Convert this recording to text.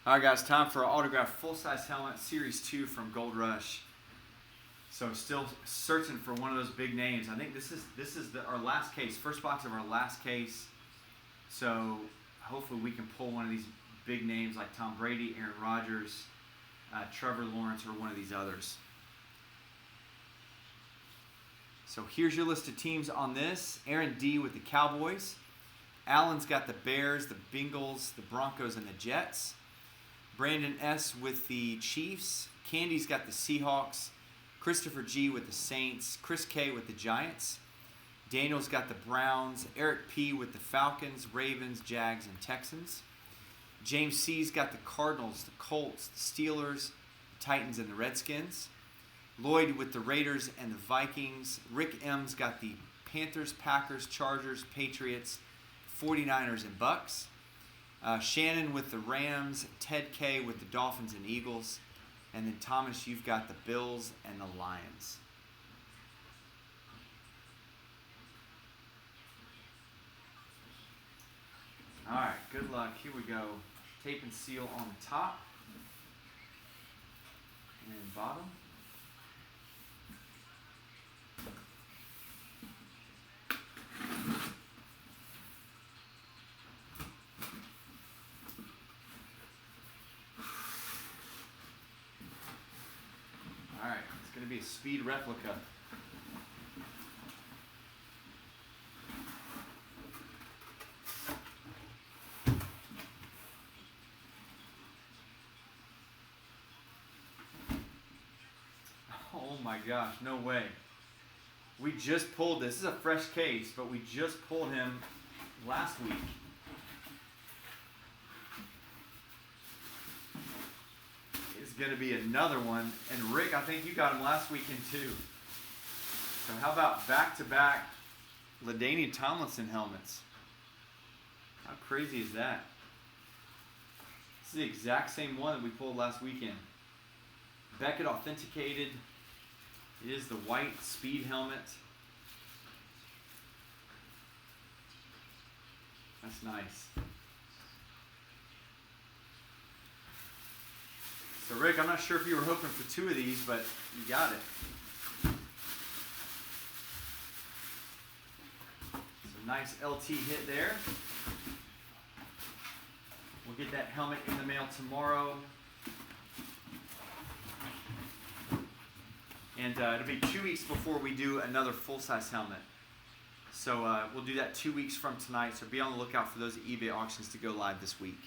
All right, guys, time for our autographed full-size helmet, Series 2 from Gold Rush. So still searching for one of those big names. I think this is our last case, first box of our last case. So hopefully we can pull one of these big names like Tom Brady, Aaron Rodgers, Trevor Lawrence, or one of these others. So here's your list of teams on this. Aaron D with the Cowboys. Alan's got the Bears, the Bengals, the Broncos, and the Jets. Brandon S with the Chiefs. Candy's got the Seahawks. Christopher G with the Saints. Chris K with the Giants. Daniel's got the Browns. Eric P with the Falcons, Ravens, Jags, and Texans. James C's got the Cardinals, the Colts, the Steelers, the Titans, and the Redskins. Lloyd with the Raiders and the Vikings. Rick M's got the Panthers, Packers, Chargers, Patriots, 49ers, and Bucks. Shannon with the Rams. Ted K with the Dolphins and Eagles. And then Thomas, you've got the Bills and the Lions. All right, good luck. Here we go. Tape and seal on the top and bottom. All right, it's going to be a speed replica. Oh my gosh, no way. We just pulled this. This is a fresh case, but we just pulled him last week. It's going to be another one. And Rick, I think you got him last weekend too. So how about back-to-back LaDainian Tomlinson helmets? How crazy is that? This is the exact same one that we pulled last weekend. Beckett authenticated. It is the white speed helmet. That's nice. So Rick, I'm not sure if you were hoping for two of these, but you got it. It's a nice LT hit there. We'll get that helmet in the mail tomorrow. And it'll be 2 weeks before we do another full-size helmet. So we'll do that 2 weeks from tonight. So be on the lookout for those eBay auctions to go live this week.